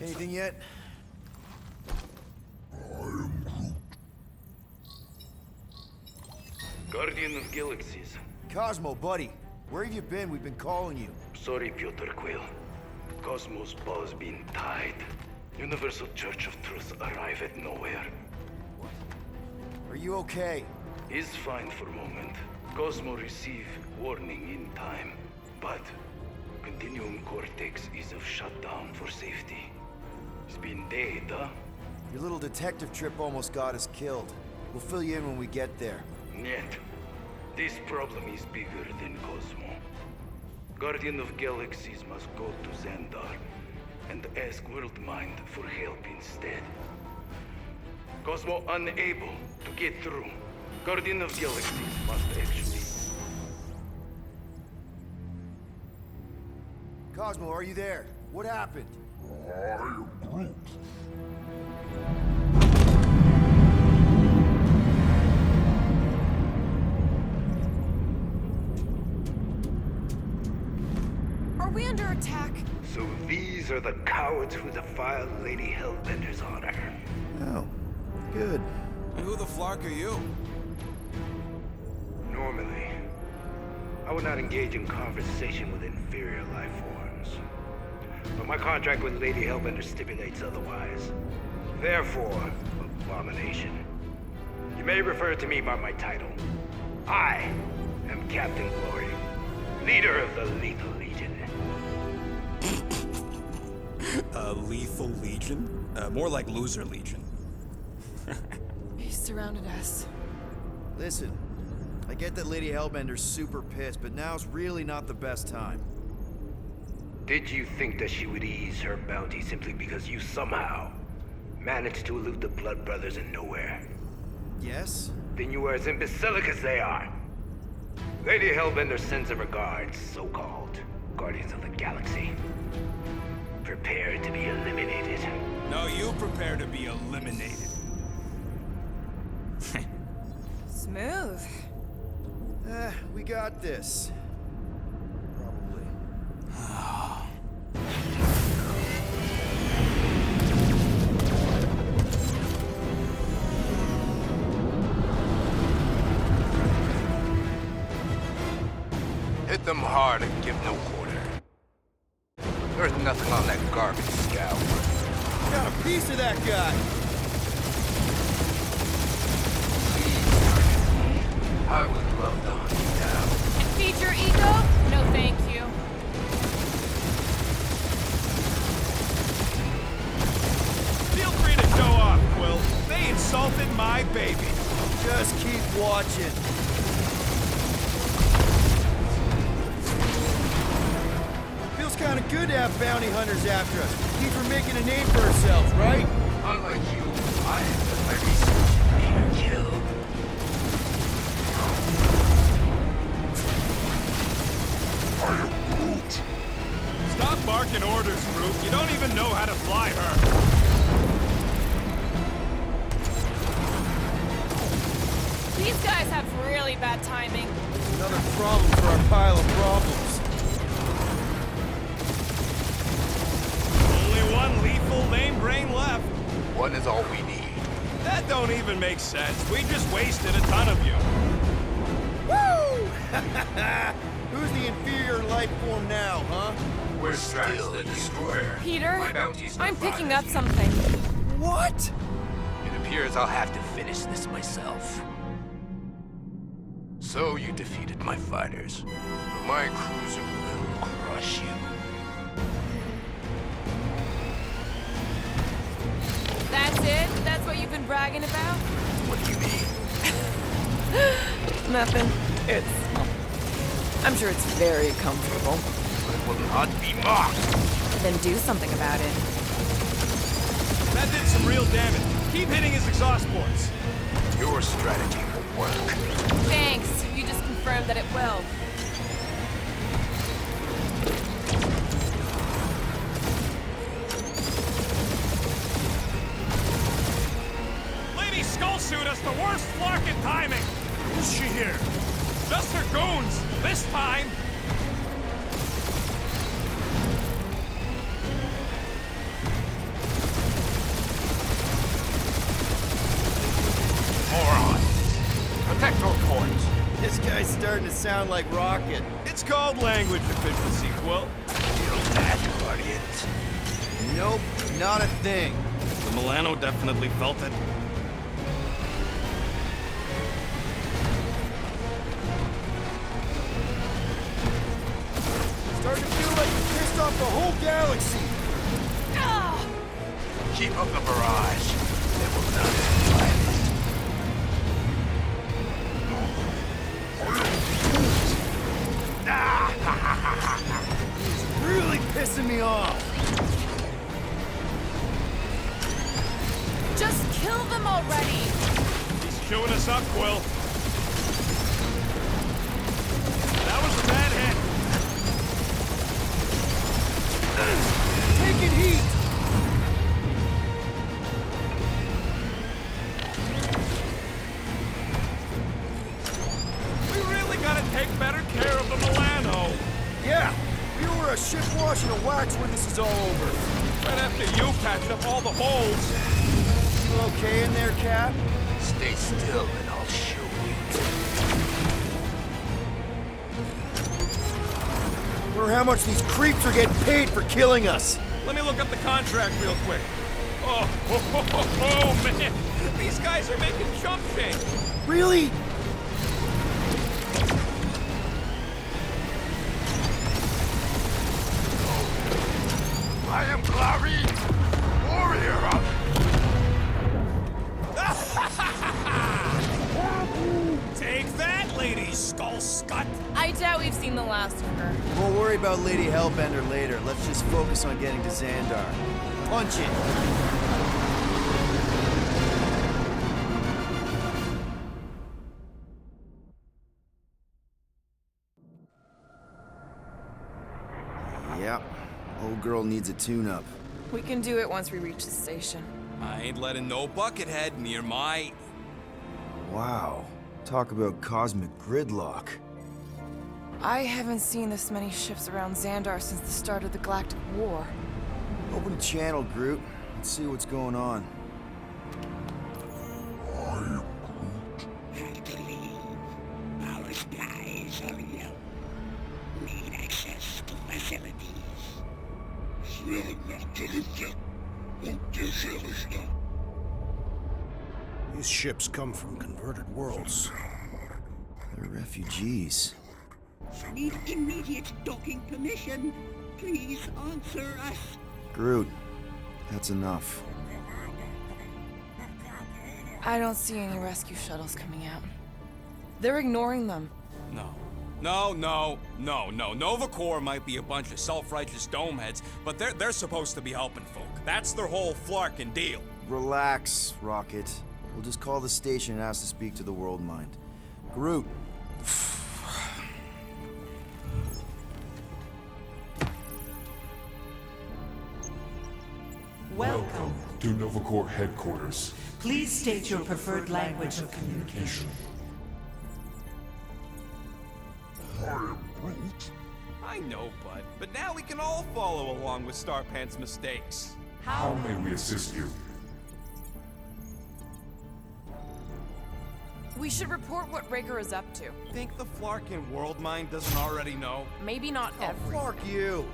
Anything yet? Guardian of Galaxies. Cosmo, buddy. Where have you been? We've been calling you. Sorry, Piotr Quill. Cosmos ball's been tied. Universal Church of Truth arrive at nowhere. Are you okay? Is fine for moment. Cosmo receive warning in time. But Continuum Cortex is of shutdown for safety. It's been dead, huh? Your little detective trip almost got us killed. We'll fill you in when we get there. Yet, this problem is bigger than Cosmo. Guardian of Galaxies must go to Xandar and ask Worldmind for help instead. Cosmo unable to get through. Guardian of Galaxies must actually... Cosmo, are you there? What happened? Are we under attack? So these are the cowards who defiled Lady Hellbender's honor. Oh, good. Who the flark are you? Normally, I would not engage in conversation with inferior life forms. But my contract with Lady Hellbender stipulates otherwise. Therefore, abomination. You may refer to me by my title. I am Captain Glory, leader of the Lethal Legion. Lethal Legion? More like Loser Legion. He surrounded us. Listen, I get that Lady Hellbender's super pissed, but now's really not the best time. Did you think that she would ease her bounty simply because you somehow managed to elude the Blood Brothers in nowhere? Yes? Then you are as imbecilic as they are. Lady Hellbender sends her regards, so-called Guardians of the Galaxy. Prepare to be eliminated. No, you prepare to be eliminated. Smooth. We got this. Probably. Hit them hard and give no quarter. There's nothing on that garbage scout. Got a piece of that guy! I would love to hunt you down. And feed your ego? No, thank you. Feel free to show off, Quill. They insulted my baby. Just keep watching. Feels kind of good to have bounty hunters after us. Keep her making a name for ourselves, right? Unlike you, I have done my research and kill. Stop barking orders, Groot. You don't even know how to fly her. These guys have really bad timing. Another problem for our pile of problems. Only one lethal lame brain left. One is all we need. That don't even make sense. We just wasted a ton of you. Woo! Who's the inferior life form now, huh? We're still the destroyer. Peter, My bounty's I'm not picking fine. up something. What? It appears I'll have to finish this myself. So you defeated my fighters, but my cruiser will crush you. That's it? That's what you've been bragging about? What do you mean? Nothing. I'm sure it's very comfortable. It will not be mocked. Then do something about it. That did some real damage. Keep hitting his exhaust ports. Your strategy will work. Thanks. You just confirmed that it will. Lady Skullsuit has the worst flark in timing. Who's she here? Just her goons. This time. starting to sound like Rocket. It's called language efficiency, Quill. Feel that, Guardians? Nope, not a thing. The Milano definitely felt it. Starting to feel like we pissed off the whole galaxy. Keep up the barrage. It will not end violent. Really pissing me off. Just kill them already! He's chewing us up, Quill. That was a bad hit. Taking heat. We really gotta take better care of the Milano. Yeah, we were a ship washing a wax when this is all over. Right after you patched up all the holes. You okay in there, Cap? Stay still and I'll show you. Or how much these creeps are getting paid for killing us. Let me look up the contract real quick. Oh, man. These guys are making chump change. Really? I am Clary, warrior of... Take that, Lady Skull Scut. I doubt we've seen the last of her. We'll worry about Lady Hellbender later. Let's just focus on getting to Xandar. Punch it. Yep. Old girl needs a tune-up. We can do it once we reach the station. I ain't letting no buckethead near my... Wow. Talk about cosmic gridlock. I haven't seen this many ships around Xandar since the start of the Galactic War. Open a channel, Groot. Let's see what's going on. I believe our spies are you. Need access to facilities. These ships come from converted worlds. They're refugees. Need immediate docking permission. Please answer us. Groot, that's enough. I don't see any rescue shuttles coming out. They're ignoring them. No. Nova Corps might be a bunch of self-righteous domeheads, but they're supposed to be helping folk. That's their whole flarkin' deal. Relax, Rocket. We'll just call the station and ask to speak to the World Mind. Groot. Welcome to Nova Corps headquarters. Please state your preferred language of communication. I know, Bud, but now we can all follow along with Starpant's mistakes. How may we assist you? We should report what Rager is up to. Think the Flarkin World Mind doesn't already know? Maybe not every. Fuck you.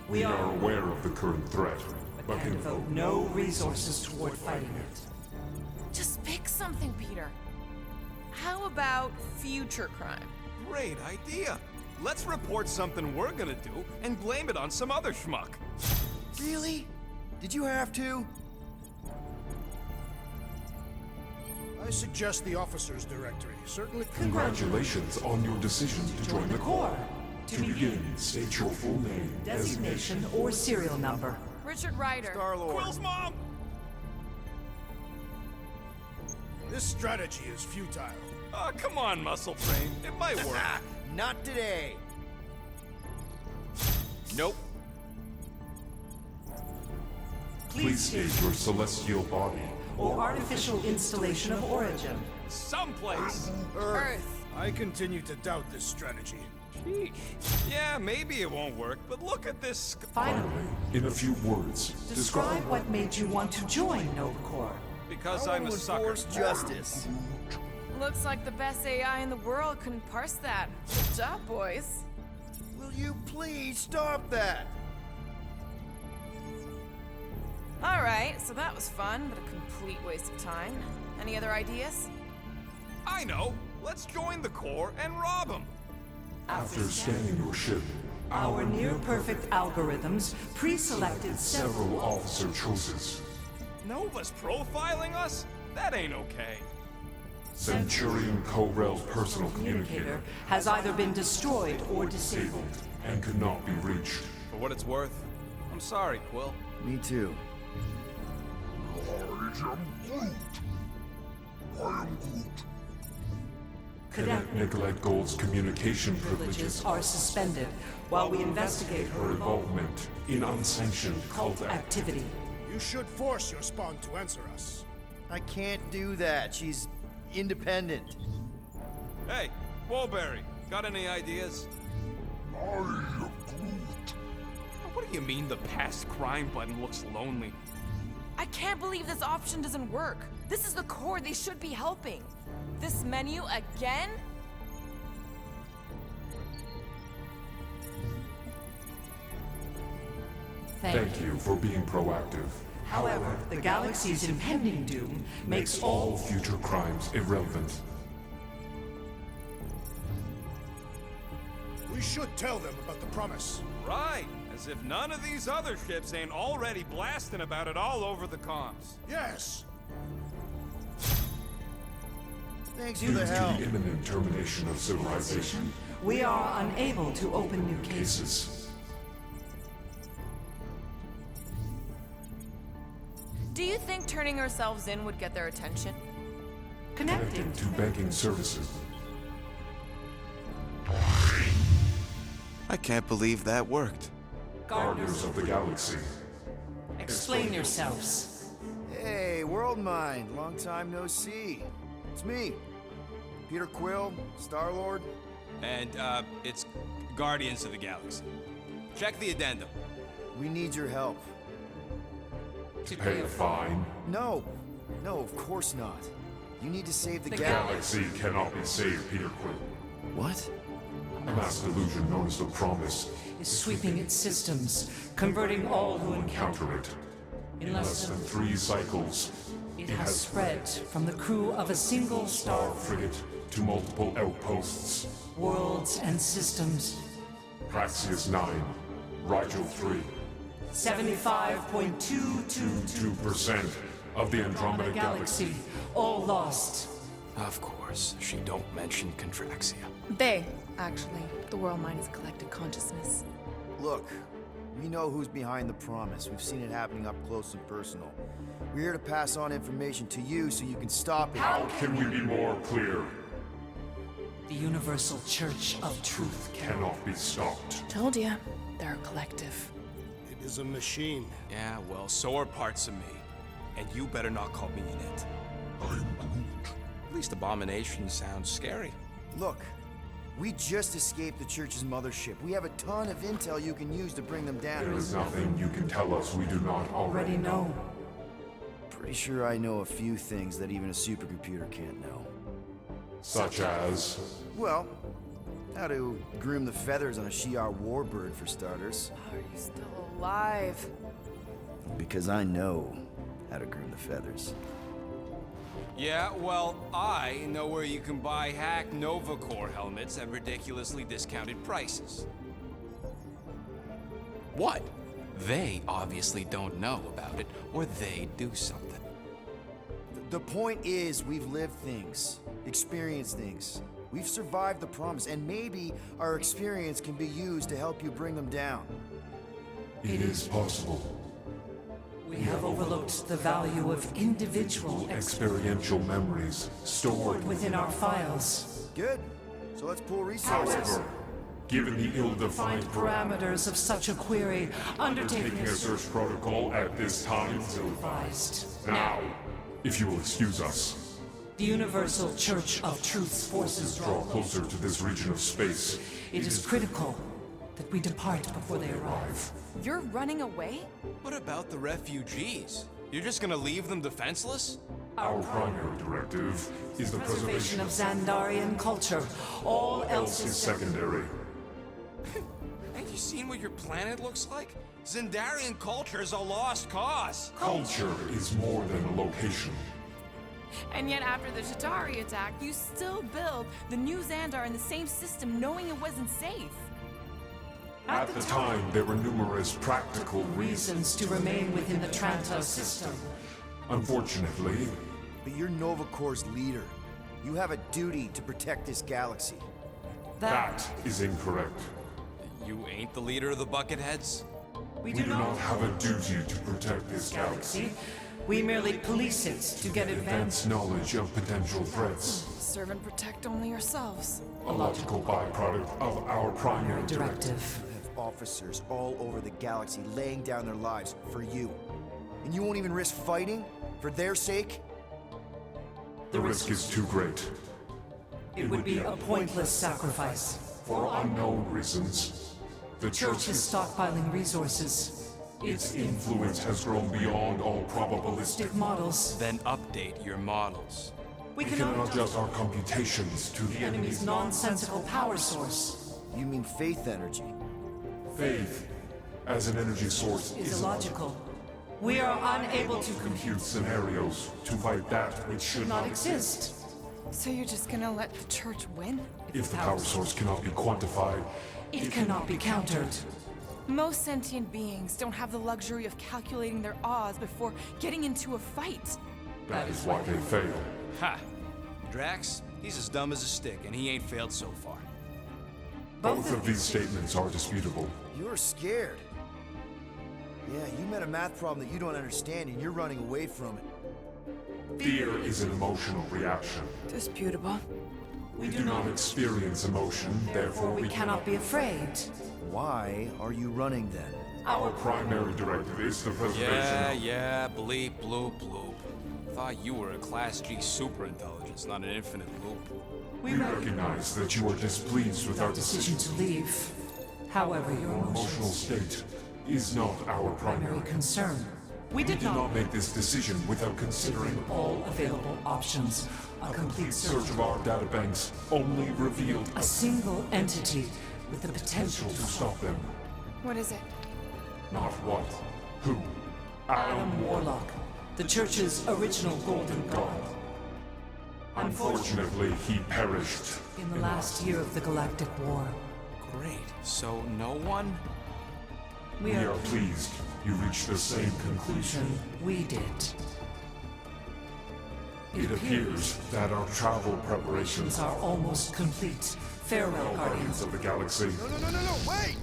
We are aware of the current threat, but And can devote no resources toward fighting it. Just pick something, Peter. How about future crime? Great idea. Let's report something we're gonna do and blame it on some other schmuck. Really? Did you have to? I suggest the officers' directory. Certainly. Congratulations on your decision to join the Corps. To begin, state your full name, Designation or serial number. Richard Ryder. Star-Lord. Quill's mom! This strategy is futile. Oh, come on, Muscle Frame. It might work. Not today. Nope. please state your celestial body. Or artificial installation of origin. Someplace. Earth. I continue to doubt this strategy. Sheesh. Yeah, maybe it won't work, but look at this. Finally, In a few words, describe what made you want to join Nova Corps. Because I I'm a want to sucker. enforce justice. Looks like the best AI in the world couldn't parse that. Good job, boys. Will you please stop that? Alright, so that was fun, but a complete waste of time. Any other ideas? I know! Let's join the Corps and rob them! After scanning your ship, Our near-perfect algorithms pre-selected several officer choices. Nova's profiling us? That ain't okay. Centurion Corell's personal communicator has either been destroyed or disabled. and could not be reached. For what it's worth, I'm sorry, Quill. Me too. Cadet Nicolette Gold's communication Privileges privileges are suspended while we investigate her her involvement in unsanctioned cult activity. You should force your spawn to answer us. I can't do that. She's independent. Hey, Woolberry, got any ideas? What do you mean the past crime button looks lonely? I can't believe this option doesn't work. This is the Corps, they should be helping. This menu again? Thank you for being proactive. However, the galaxy's impending doom makes all All future crimes irrelevant. We should tell them about the promise. Right, as if none of these other ships ain't already blasting about it all over the comms. Yes. Thanks for Due the to help. the imminent termination of civilization we are unable to open new cases. cases, Do you think turning ourselves in would get their attention? Connecting connecting to banking services. I can't believe that worked. Guardians of the Galaxy. Explain yourselves. Hey, World Mind. Long time no see. It's me. Peter Quill, Star-Lord. And, it's Guardians of the Galaxy. Check the addendum. We need your help. To Pay a fine. No. No, of course not. You need to save the The galaxy. Galaxy cannot be saved, Peter Quill. What? A mass delusion known as the Promise is sweeping its systems, converting all who encounter counter it. in less than 3 cycles, it has spread from the crew of a single star frigate to multiple outposts. worlds and systems. Praxius 9, Rigel 3. 75.222 2% of the Andromeda Galaxy. galaxy, all lost. Of course, she don't mention Contraxia. They, actually. The World Mind is collective consciousness. Look, we know who's behind the promise. We've seen it happening up close and personal. We're here to pass on information to you so you can stop it. How can we be more clear? The Universal Church of Truth. Cannot be stopped. Told ya. They're a collective. It is a machine. Yeah, well, so are parts of me. And you better not call me in it. At least Abomination sounds scary. Look, we just escaped the Church's mothership. We have a ton of intel you can use to bring them There down. is nothing you can tell us we do not Already know. Pretty sure I know a few things that even a supercomputer can't know. Such as Well, how to groom the feathers on a Shi'ar warbird, for starters. Are you still alive? Because I know how to groom the feathers. Yeah, well, I know where you can buy hack Nova Corps helmets at ridiculously discounted prices. What? They obviously don't know about it, or they do something. The point is, we've lived things, experienced things. We've survived the promise, and maybe our experience can be used to help you bring them down. it is possible. We have overlooked the value of individual Experiential memories stored within our files. Good. So let's pool resources. However, given the ill-defined Find parameters of such a query, undertaking taking a search protocol at this time is advised. now. If you will excuse us, The Universal Church of Truth's forces draw closer to this region of space. It is critical that we depart before they arrive. You're running away? What about the refugees? You're just gonna leave them defenseless? Our primary directive is the Preservation of Xandarian culture. All else is secondary. Ain't you seen what your planet looks like? Xandarian culture is a lost cause. Culture is more than a location. And yet after the Chitauri attack, you still build the new Xandar in the same system knowing it wasn't safe. At the time, there were numerous practical reasons to remain within the Trantor system. Unfortunately, But you're Nova Corps' leader. You have a duty to protect this galaxy. that is incorrect. You ain't the leader of the Bucketheads? We do not have a duty to protect this galaxy. We merely police it to get Advance knowledge of potential threats. Serve and protect only yourselves. A logical byproduct of our primary directive. You have officers all over the galaxy laying down their lives for you. And you won't even risk fighting? For their sake? The risk is too great. It would be a pointless sacrifice. For unknown reasons, the Church is stockpiling resources. its influence has grown beyond all probabilistic models. Then update your models. We We cannot adjust our computations to the enemy's nonsensical power source. You mean faith energy? Faith as an energy source Is illogical. We are unable to compute scenarios to fight that which should not exist. So you're just gonna let the church win? If the power source cannot be quantified, It cannot be countered. Most sentient beings don't have the luxury of calculating their odds before getting into a fight. that is why they fail. Ha! Drax, he's as dumb as a stick, and he ain't failed so far. Both of these statements are disputable. You're scared. Yeah, you met a math problem that you don't understand and you're running away from it. Fear is an emotional reaction. Disputable. We do not experience emotion, therefore We cannot be afraid. Why are you running then? Our primary directive is the preservation Yeah, bleep, bloop, bloop. Thought you were a Class G superintelligence, not an infinite loop. We recognize that you are displeased with our Decision decision. to leave. However, your Emotional emotions state is not our primary primary. concern. We We did did not not make this decision without considering all available options. A complete search search of our databanks only revealed a single entity with the potential to to stop them. What is it? Not what, who. Adam Warlock, the Church's original Golden God. Unfortunately, he perished. In the last year of the Galactic War, Great. So no one? we We are are pleased you reached the same conclusion. we did. It appears that our travel These preparations are almost complete. Farewell, Guardians Guardians. of the Galaxy. No, wait!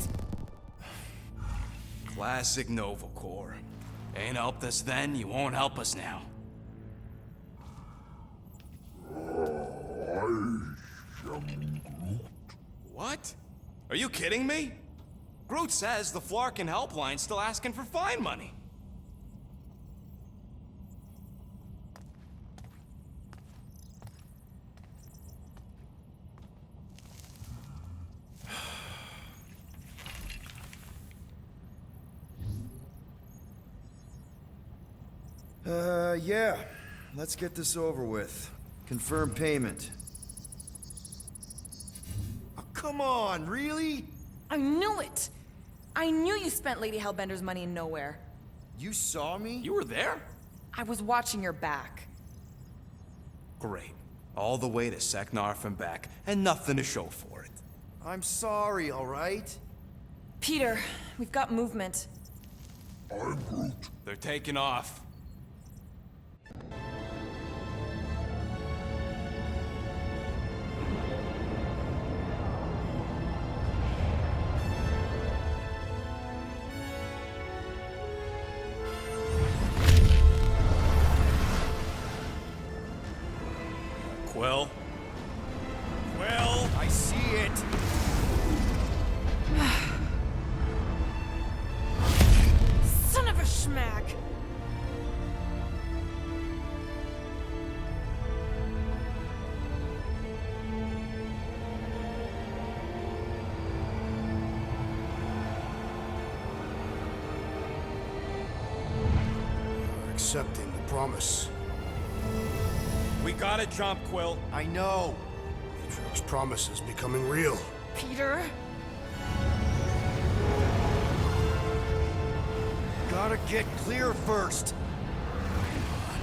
Classic Nova Corps. Ain't helped us then, you won't help us now. What? Are you kidding me? Groot says the Flarkin helpline's still asking for fine money. Yeah. Let's get this over with. Confirm payment. Oh, come on, really? I knew it! I knew you spent Lady Hellbender's money in nowhere. You saw me? You were there? I was watching your back. Great. All the way to Seknarf and back, and nothing to show for it. I'm sorry, all right? Peter, we've got movement. They're taking off. Quill? Quill? I see it! Son of a schmack! Accepting the promise. We gotta jump, Quill. I know. Atrio's promise is becoming real. Peter? Gotta get clear first.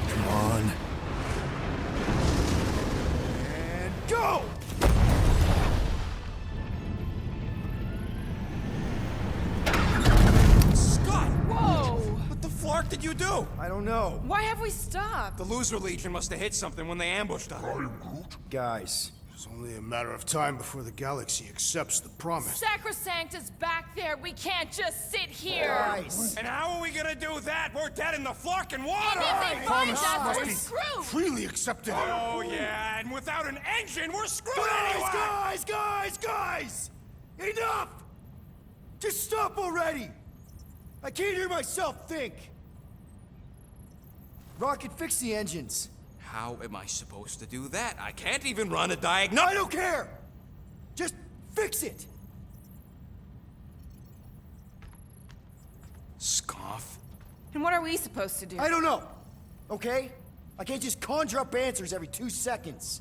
Come on. And go! Scott! Whoa! What the flark did you do? I don't know. Why have we stopped? The Loser Legion must have hit something when they ambushed us. Guys, It's only a matter of time before the galaxy accepts the promise. Sacrosanct is back there. We can't just sit here. guys. And how are we gonna do that? We're dead in the flarkin' water! And if they find Promise us, must we're be screwed. freely accepted. Oh, yeah, and without an engine, we're screwed anyway! Guys! Enough! Just stop already! I can't hear myself think. Rocket, fix the engines. How am I supposed to do that? I can't even run a diagnostic. I don't care! Just fix it! Scoff. And what are we supposed to do? I don't know, okay? I can't just conjure up answers every 2 seconds.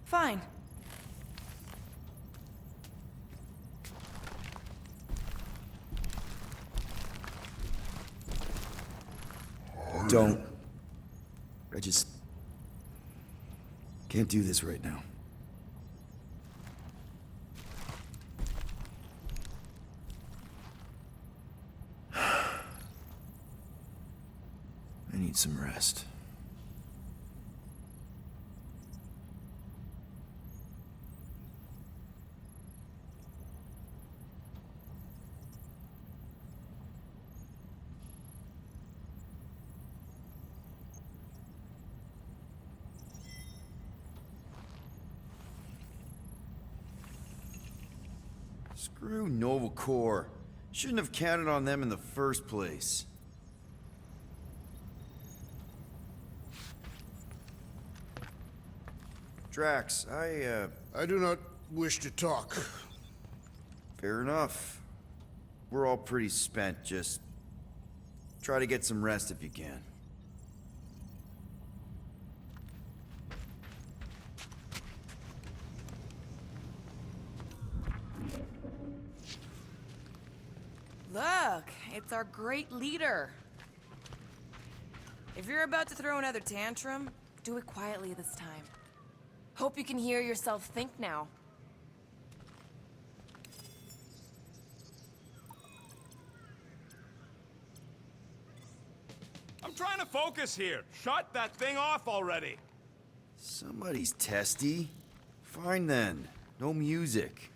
Fine. Don't. I just can't do this right now. I need some rest. Screw Nova Corps. Shouldn't have counted on them in the first place. Drax, I do not wish to talk. fair enough. We're all pretty spent, just try to get some rest if you can. Look, it's our great leader. If you're about to throw another tantrum, do it quietly this time. Hope you can hear yourself think now. I'm trying to focus here. Shut that thing off already. Somebody's testy. Fine then. No music.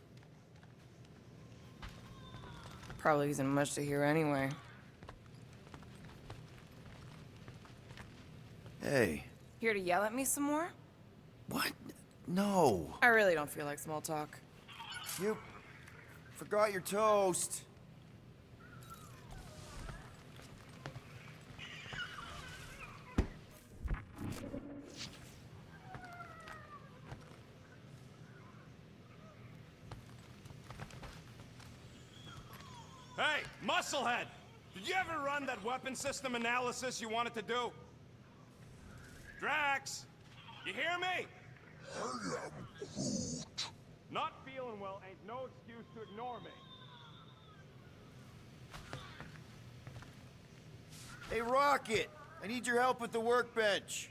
Probably isn't much to hear anyway. Hey. Here to yell at me some more? What? No. I really don't feel like small talk. You forgot your toast. Hey, Musclehead! Did you ever run that weapon system analysis you wanted to do? Drax! You hear me? I am Groot. Not feeling well ain't no excuse to ignore me. Hey, Rocket! I need your help with the workbench.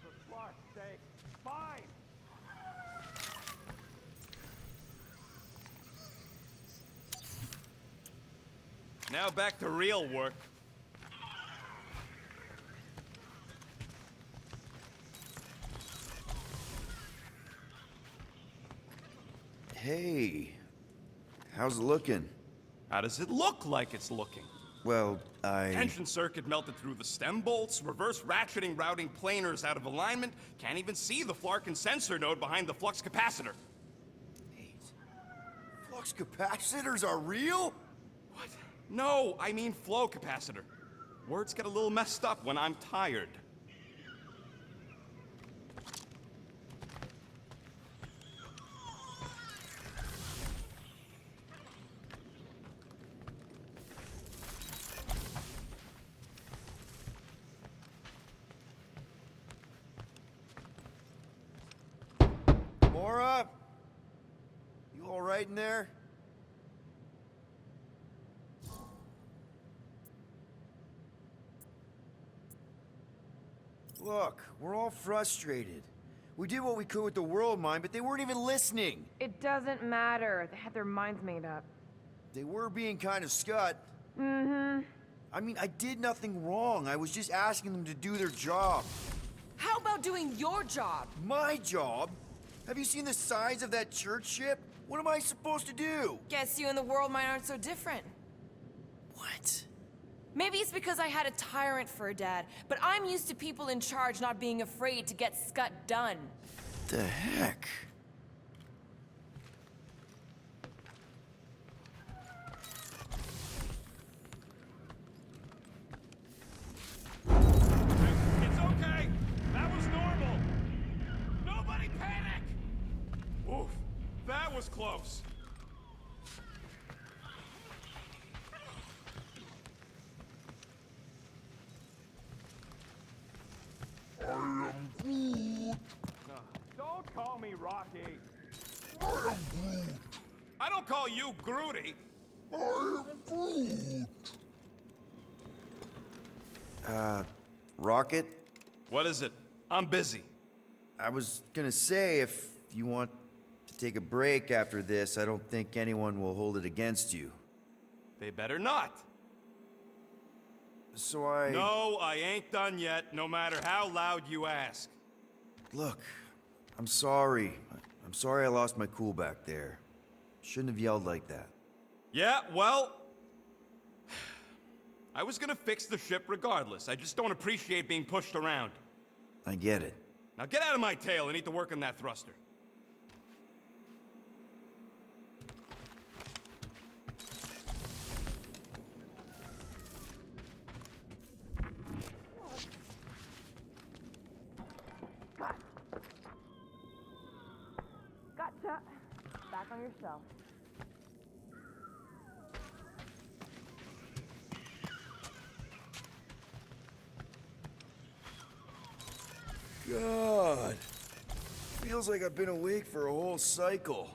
For fuck's sake. Fine! Now back to real work. Hey. How's it looking? How does it look like it's looking? Well, Tension circuit melted through the stem bolts, reverse ratcheting routing planers out of alignment, can't even see the Flarkin sensor node behind the flux capacitor. Flux capacitors are real? What? No, I mean flow capacitor. Words get a little messed up when I'm tired. Nora? You alright in there? Look, we're all frustrated. We did what we could with the world mine, but they weren't even listening. It doesn't matter. They had their minds made up. They were being kind of scut. Mm-hmm. I mean, I did nothing wrong. I was just asking them to do their job. How about doing your job? My job? Have you seen the size of that church ship? What am I supposed to do? Guess you and the world mine aren't so different. What? Maybe it's because I had a tyrant for a dad, but I'm used to people in charge not being afraid to get scut done. The heck? It's okay. That was normal. Nobody panic. Oof, that was close. Don't call me Rocky. I am Groot. I don't call you Groody. I am Groot. Rocket? What is it? I'm busy. I was gonna say, if you want to take a break after this, I don't think anyone will hold it against you. They better not. So I... No, I ain't done yet, no matter how loud you ask. Look, I'm sorry. I'm sorry I lost my cool back there. Shouldn't have yelled like that. Yeah, well... I was gonna fix the ship regardless. I just don't appreciate being pushed around. I get it. Now get out of my tail. I need to work on that thruster. Gotcha. Back on your shelf. God. Feels like I've been awake for a whole cycle.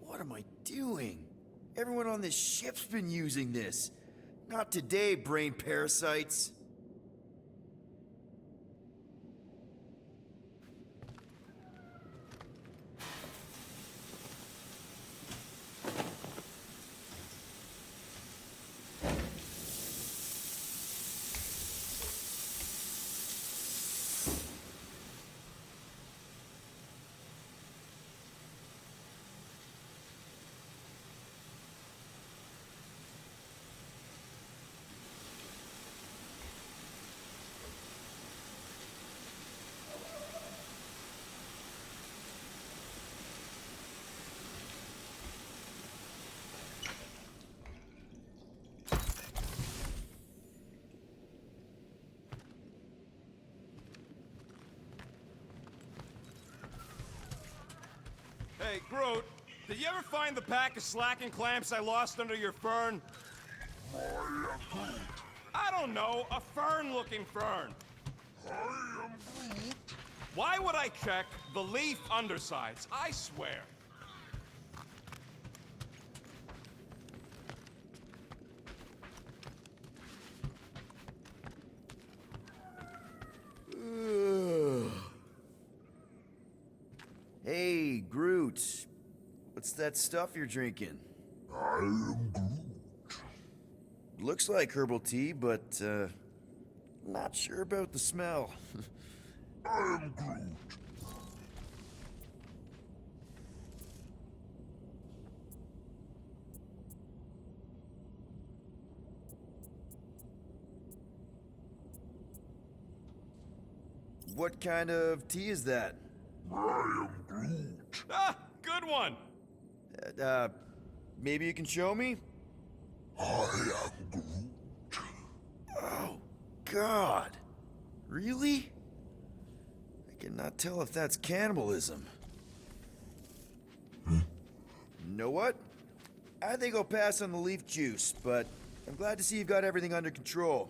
What am I doing? Everyone on this ship's been using this. Not today, brain parasites. Hey, Groot, did you ever find the pack of slacking clamps I lost under your fern? I don't know, a fern-looking fern. Why would I check the leaf undersides? I swear. Hey, Groot. What's that stuff you're drinking? I am Groot. Looks like herbal tea, but, not sure about the smell. I am Groot. What kind of tea is that? I am Groot. Ah, good one. Maybe you can show me? I am Groot. Oh, God. Really? I cannot tell if that's cannibalism. You know what? I think I'll pass on the leaf juice, but I'm glad to see you've got everything under control.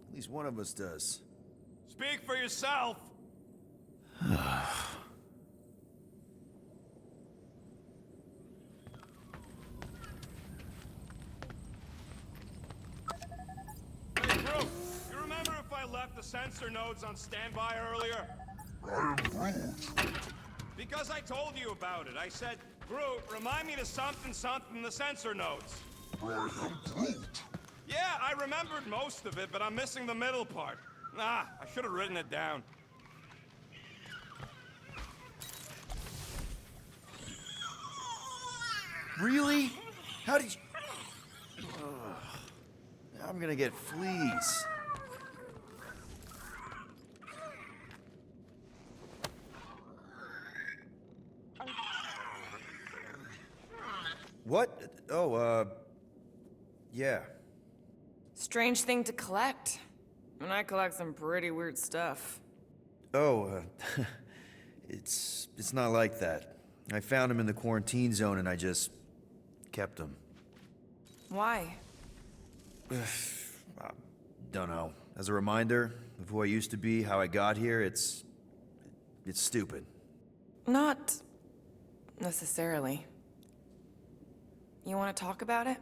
At least one of us does. Speak for yourself! Hey, Brooke, you remember if I left the sensor nodes on standby earlier? I am Groot. Because I told you about it. I said, Groot, remind me to something the sensor nodes. I am Groot. Yeah, I remembered most of it, but I'm missing the middle part. Ah, I should have written it down. Really? How did you... Ugh. I'm gonna get fleas. What? Oh, yeah. Strange thing to collect. And I collect some pretty weird stuff. Oh, it's not like that. I found him in the quarantine zone and I just kept him. Why? Don't know. As a reminder of who I used to be, how I got here, it's stupid. Not necessarily. You want to talk about it?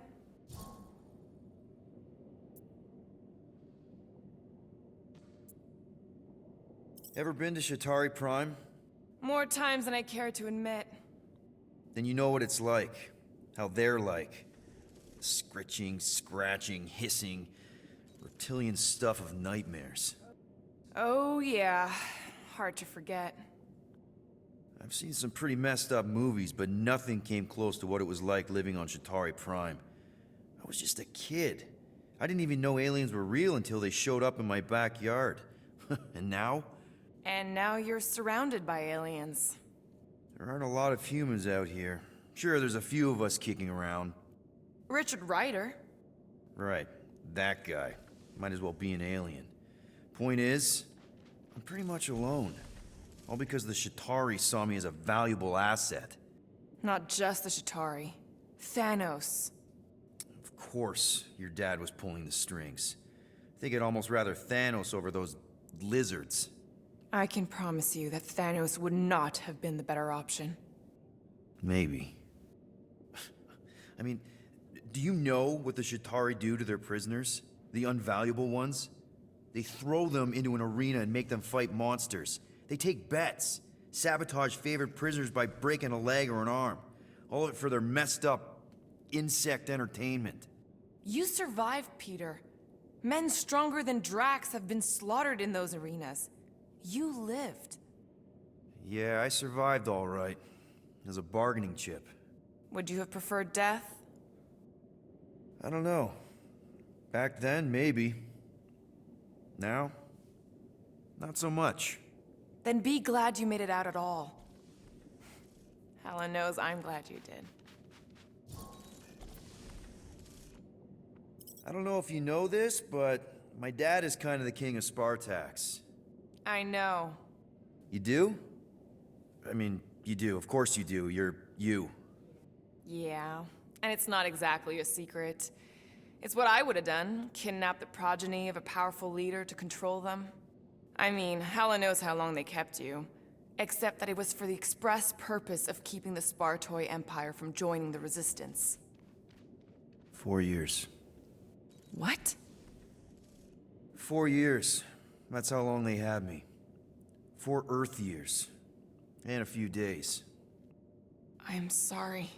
Ever been to Shatari Prime? More times than I care to admit. Then you know what it's like. How they're like. Scritching, scratching, hissing. Reptilian stuff of nightmares. Oh yeah, hard to forget. I've seen some pretty messed up movies, but nothing came close to what it was like living on Shatari Prime. I was just a kid. I didn't even know aliens were real until they showed up in my backyard. And now? And now you're surrounded by aliens. There aren't a lot of humans out here. Sure, there's a few of us kicking around. Richard Ryder. Right, that guy. Might as well be an alien. Point is, I'm pretty much alone. All because the Shatari saw me as a valuable asset. Not just the Shatari. Thanos. Of course, your dad was pulling the strings. I think I'd almost rather Thanos over those lizards. I can promise you that Thanos would not have been the better option. Maybe. I mean, do you know what the Shatari do to their prisoners? The unvaluable ones? They throw them into an arena and make them fight monsters. They take bets, sabotage favorite prisoners by breaking a leg or an arm. All of it for their messed up insect entertainment. You survived, Peter. Men stronger than Drax have been slaughtered in those arenas. You lived. Yeah, I survived all right. As a bargaining chip. Would you have preferred death? I don't know. Back then, maybe. Now, not so much. Then be glad you made it out at all. Helen knows I'm glad you did. I don't know if you know this, but my dad is kind of the king of Spartax. I know. You do? I mean, you do. Of course you do. You're you. Yeah, and it's not exactly a secret. It's what I would have done, kidnap the progeny of a powerful leader to control them. I mean, Hela knows how long they kept you. Except that it was for the express purpose of keeping the Spartoi Empire from joining the Resistance. 4 years. What? 4 years. That's how long they had me. 4 Earth years. And a few days. I am sorry.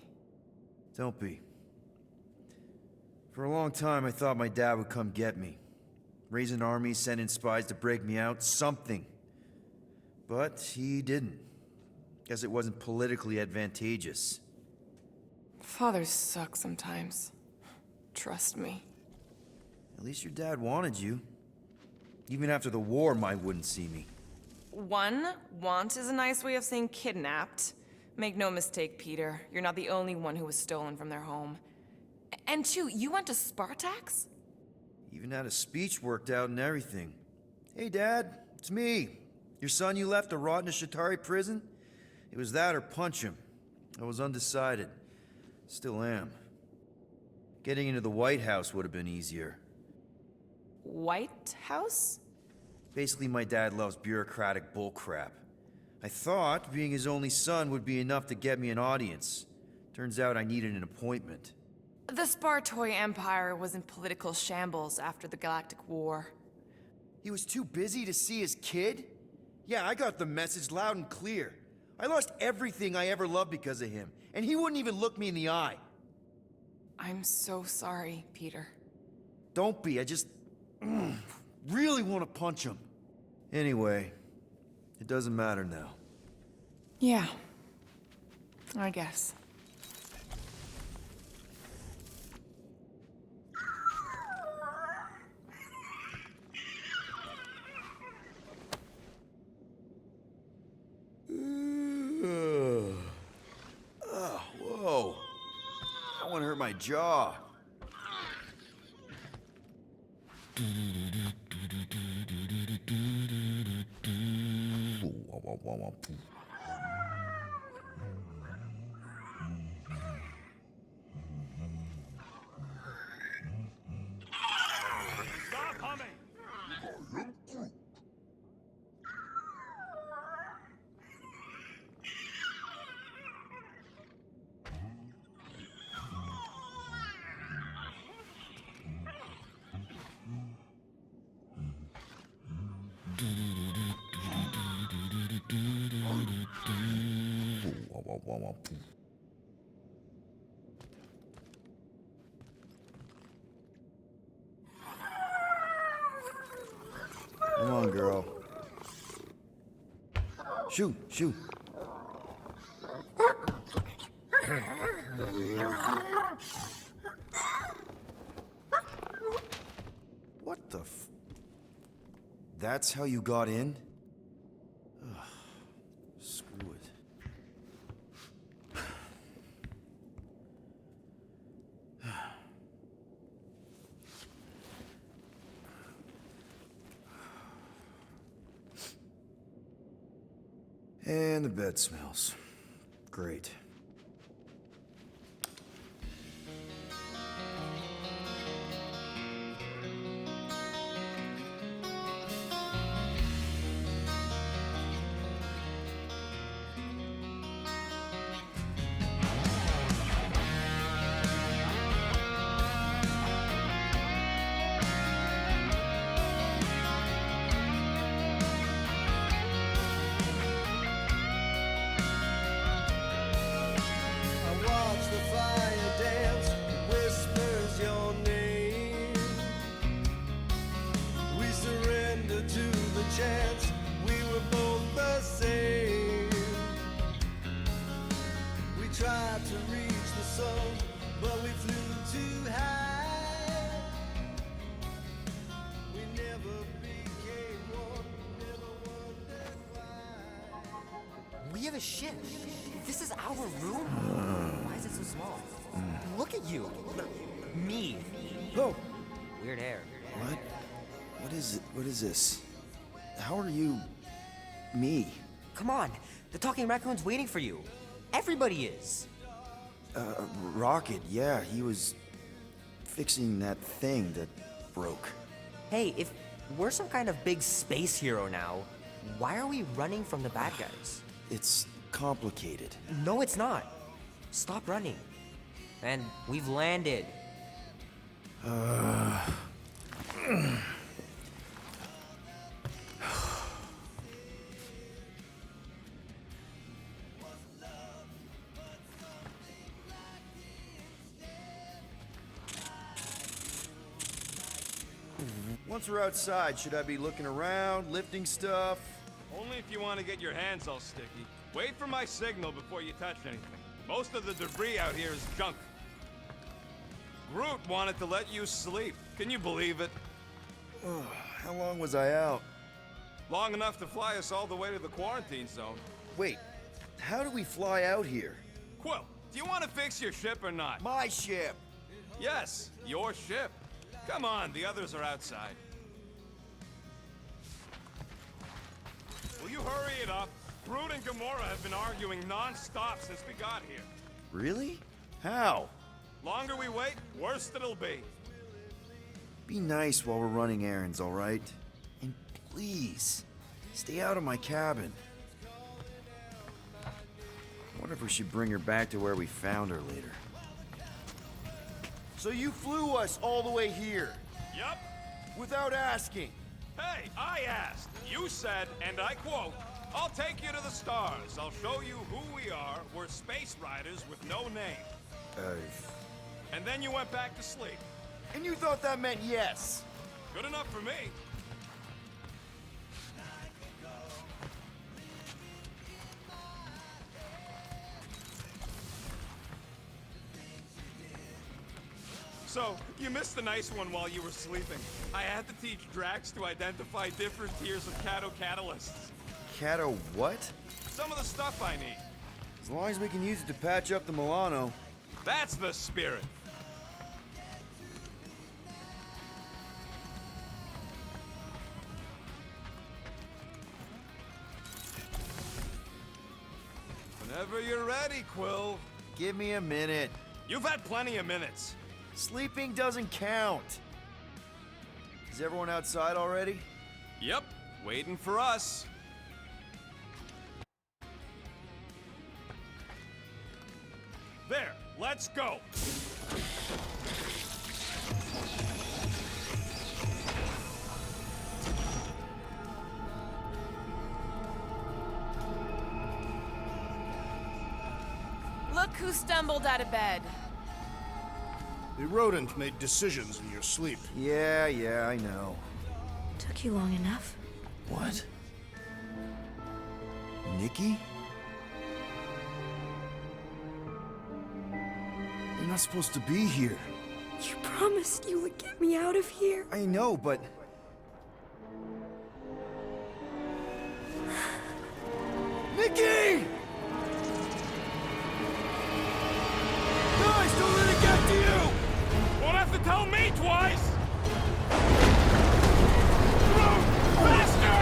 Don't be. For a long time, I thought my dad would come get me. Raise an army, send in spies to break me out, something. But he didn't. Guess it wasn't politically advantageous. Fathers suck sometimes. Trust me. At least your dad wanted you. Even after the war, Mike wouldn't see me. Want is a nice way of saying kidnapped. Make no mistake, Peter. You're not the only one who was stolen from their home. And 2, you went to Spartax? Even had a speech worked out and everything. Hey, Dad, it's me. Your son you left to rot in a Shatari prison? It was that or punch him. I was undecided. Still am. Getting into the White House would have been easier. White House? Basically, my dad loves bureaucratic bullcrap. I thought being his only son would be enough to get me an audience. Turns out I needed an appointment. The Spartoy Empire was in political shambles after the Galactic War. He was too busy to see his kid? Yeah, I got the message loud and clear. I lost everything I ever loved because of him, and he wouldn't even look me in the eye. I'm so sorry, Peter. Don't be, I just really want to punch him. Anyway, it doesn't matter now. Yeah, I guess. Whoa. That one hurt my jaw. Stop humming! Come on, girl. Shoot, shoot. What the f... That's how you got in? Ugh, screw it. And the bed smells. Great. chance we were both the same. We tried to reach the sun, but we flew too high. We never became one, never wondered why. We have a ship. This is our room? Why is it so small? Look at you. Me. Oh. Weird hair. What? What is it? What is this? How are you... me? Come on. The talking raccoon's waiting for you. Everybody is. Rocket, yeah, he was fixing that thing that broke. Hey, if we're some kind of big space hero now, why are we running from the bad guys? It's complicated. No, it's not. Stop running. And we've landed. Once we're outside, should I be looking around, lifting stuff? Only if you want to get your hands all sticky. Wait for my signal before you touch anything. Most of the debris out here is junk. Groot wanted to let you sleep. Can you believe it? How long was I out? Long enough to fly us all the way to the quarantine zone. Wait, how do we fly out here? Quill, do you want to fix your ship or not? My ship! Yes, your ship. Come on, the others are outside. Will you hurry it up? Groot and Gamora have been arguing non-stop since we got here. Really? How? Longer we wait, worse it'll be. Be nice while we're running errands, all right? And please, stay out of my cabin. I wonder if we should bring her back to where we found her later. So you flew us all the way here? Yup. Without asking? Hey, I asked. You said, and I quote, "I'll take you to the stars. I'll show you who we are. We're space riders with no name." And then you went back to sleep. And you thought that meant yes? Good enough for me. So, you missed the nice one while you were sleeping. I had to teach Drax to identify different tiers of Cato catalysts. Cato what? Some of the stuff I need. As long as we can use it to patch up the Milano. That's the spirit. Whenever you're ready, Quill. Give me a minute. You've had plenty of minutes. Sleeping doesn't count. Is everyone outside already? Yep, waiting for us. There, let's go. Look who stumbled out of bed. The rodent made decisions in your sleep. Yeah, I know. Took you long enough. What? Nikki? You're not supposed to be here. You promised you would get me out of here. I know, but... Nikki! Guys, don't let it get to you! Won't have to tell me twice! Run! Faster!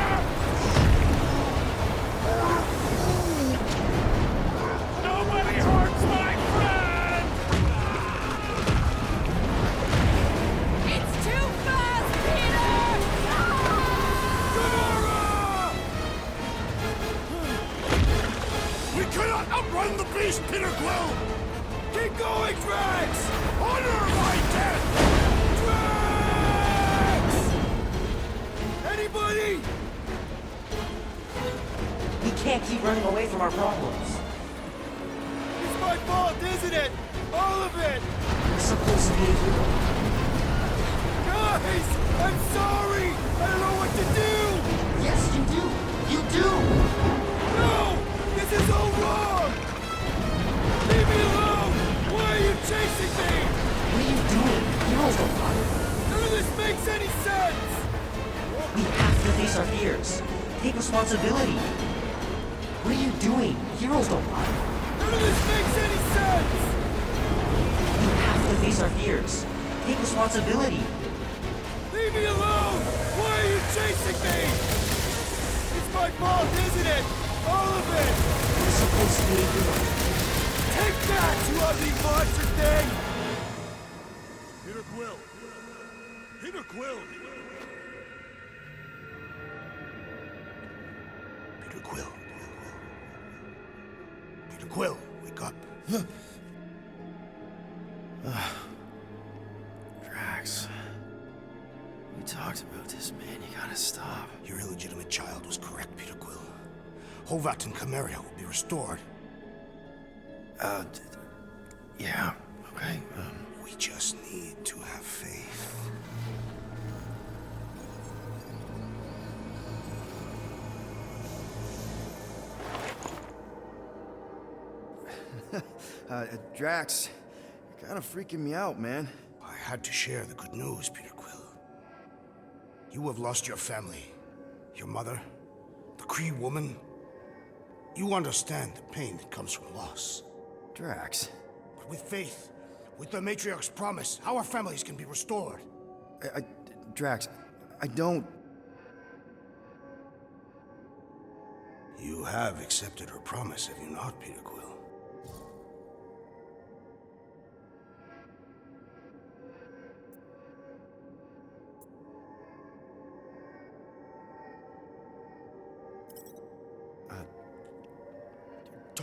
Nobody hurts my friend! It's too fast, Peter! We cannot outrun the beast, Peter Quill! Keep going, Drax! Honor my death! Drax! Anybody? We can't keep running away from our problems. It's my fault, isn't it? All of it! You're supposed to be a hero. Guys! I'm sorry! I don't know what to do! Yes, you do! You do! No! This is all wrong! Leave me alone! Why are you chasing me? What are you doing? Heroes don't run. None of this makes any sense! We have to face our fears. Take responsibility. What are you doing? Heroes don't run. None of this makes any sense! We have to face our fears. Take responsibility. Leave me alone! Why are you chasing me? It's my fault, isn't it? All of it! You're supposed to be a hero. Take that, you ugly monster thing! Peter Quill! Peter Quill! Peter Quill. Peter Quill, wake up. Drax. We talked about this, man. You gotta stop. Your illegitimate child was correct, Peter Quill. Hovat and Cameria will be restored. Yeah, okay. We just need to have faith. Drax, you're kind of freaking me out, man. I had to share the good news, Peter Quill. You have lost your family. Your mother, the Kree woman. You understand the pain that comes from loss. Drax. But with faith, with the Matriarch's promise, our families can be restored. Drax, I don't... You have accepted her promise, have you not, Peter Quill?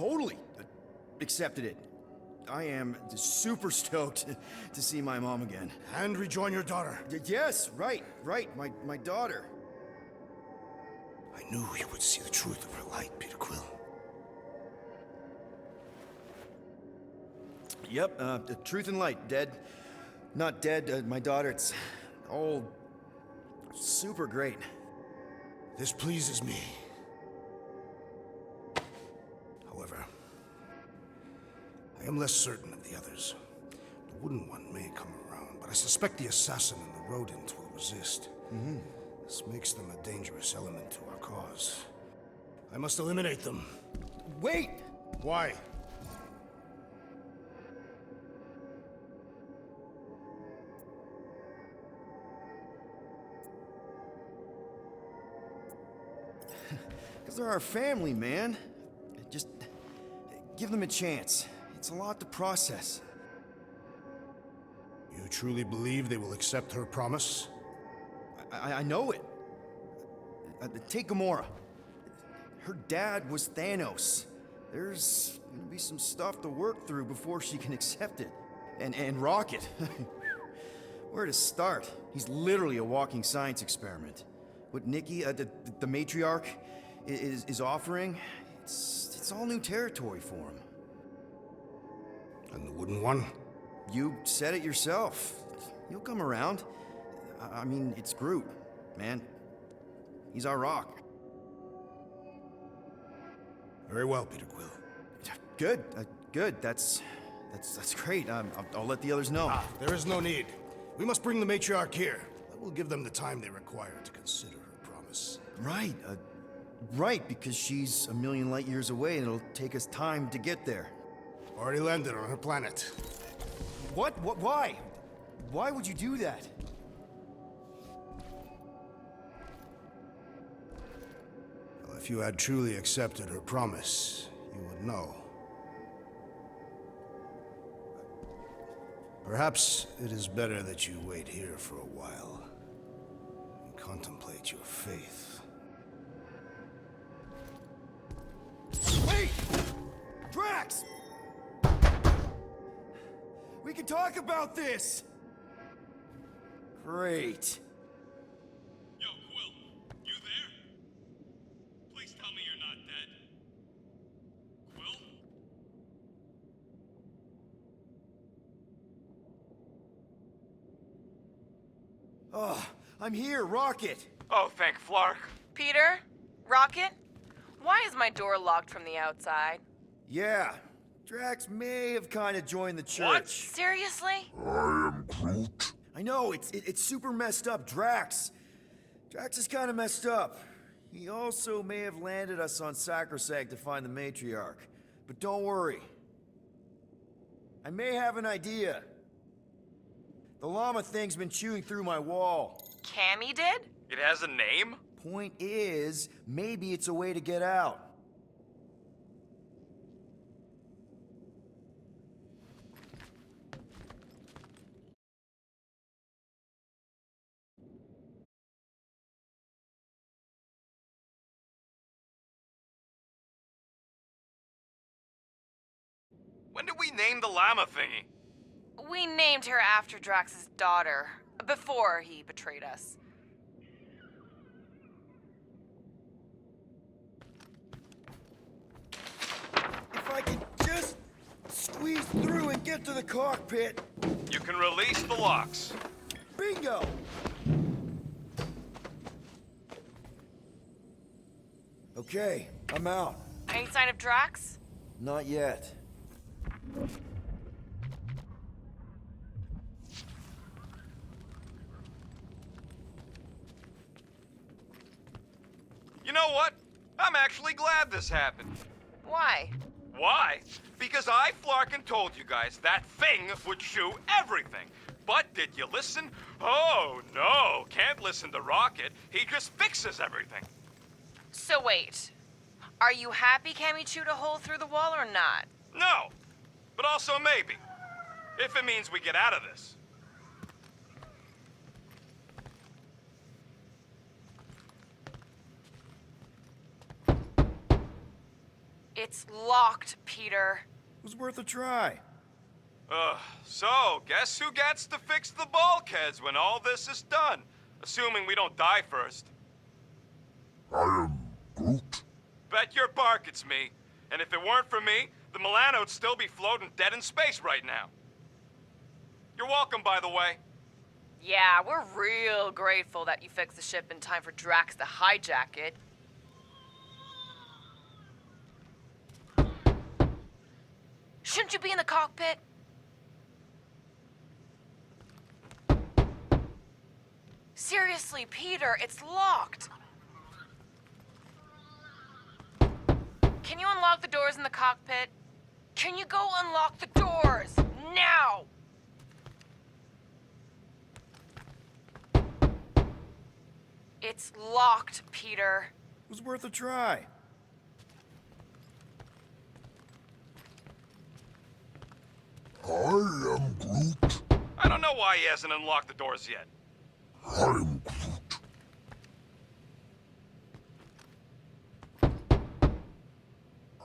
totally accepted it. I am super stoked to see my mom again. And rejoin your daughter. Yes, right, my daughter. I knew you would see the truth of her light, Peter Quill. Yep, the truth and light, dead. Not dead, my daughter, it's all super great. This pleases me. However, I am less certain of the others. The wooden one may come around, but I suspect the assassin and the rodent will resist. This makes them a dangerous element to our cause. I must eliminate them. Wait! Why? Because they're our family, man. Just give them a chance. It's a lot to process. You truly believe they will accept her promise? I know it. Take Gamora. Her dad was Thanos. There's gonna be some stuff to work through before she can accept it. And Rocket. Where to start? He's literally a walking science experiment. What Nikki, the matriarch, is offering, it's all new territory for him. And the wooden one? You said it yourself. He'll come around. I mean, it's Groot, man. He's our rock. Very well, Peter Quill. Good, good. That's great. I'll let the others know. There is no need. We must bring the matriarch here. That will give them the time they require to consider her promise. Right, right, because she's a million light years away and it'll take us time to get there. Already landed on her planet. What? Why? Why would you do that? Well, if you had truly accepted her promise, you would know. Perhaps it is better that you wait here for a while and contemplate your faith. Wait! Drax! We can talk about this! Great. Yo, Quill, you there? Please tell me you're not dead. Quill? Oh, I'm here, Rocket! Oh, thank Flark. Peter? Rocket? Why is my door locked from the outside? Yeah, Drax may have kind of joined the church. What? Seriously? I am Groot. I know, it's super messed up, Drax. Drax is kind of messed up. He also may have landed us on Sacrosag to find the matriarch. But don't worry. I may have an idea. The llama thing's been chewing through my wall. Cammy did? It has a name? Point is, maybe it's a way to get out. When did we name the llama thingy? We named her after Drax's daughter, before he betrayed us. If I could just squeeze through and get to the cockpit. You can release the locks. Bingo! Okay, I'm out. Any sign of Drax? Not yet. You know what? I'm actually glad this happened. Why? Why? Because I, Flarkin, told you guys that thing would chew everything. But did you listen? Oh, no. Can't listen to Rocket. He just fixes everything. So wait. Are you happy Cammy chewed a hole through the wall or not? No. But also maybe. If it means we get out of this. It's locked, Peter. It was worth a try. So, guess who gets to fix the bulkheads when all this is done? Assuming we don't die first. I am Groot. Bet your bark it's me. And if it weren't for me, the Milano'd still be floating dead in space right now. You're welcome, by the way. Yeah, we're real grateful that you fixed the ship in time for Drax to hijack it. Shouldn't you be in the cockpit? Seriously, Peter, it's locked. Can you unlock the doors in the cockpit? Can you go unlock the doors? Now! It's locked, Peter. It was worth a try. I am Groot. I don't know why he hasn't unlocked the doors yet. I am Groot.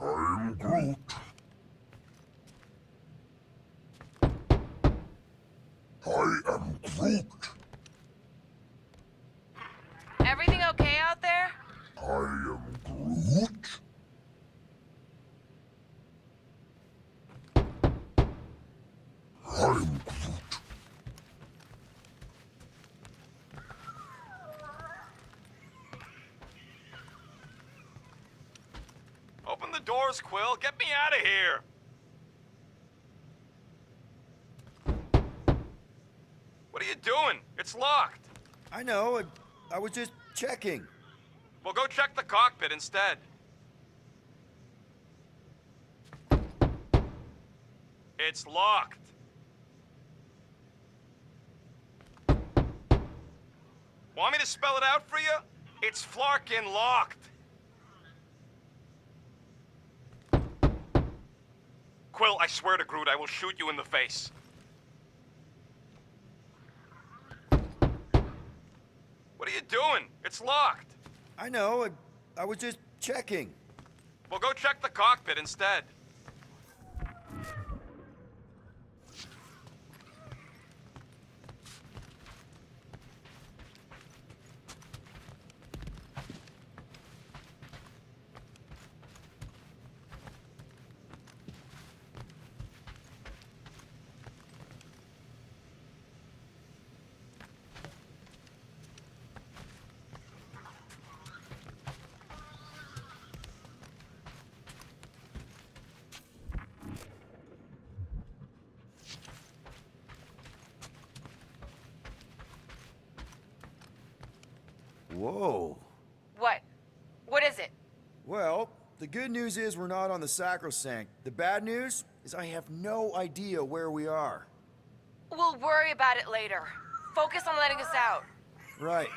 I am Groot. I am Groot. Everything okay out there? I am Groot. I am Groot. Open the doors, Quill. Get me out of here. What are you doing? It's locked. I know. I was just checking. Well, go check the cockpit instead. It's locked. Want me to spell it out for you? It's Flarkin locked. Quill, I swear to Groot, I will shoot you in the face. What are you doing? It's locked. I know. I was just checking. Well, go check the cockpit instead. Whoa. What? What is it? Well, the good news is we're not on the Sacrosanct. The bad news is I have no idea where we are. We'll worry about it later. Focus on letting us out. Right.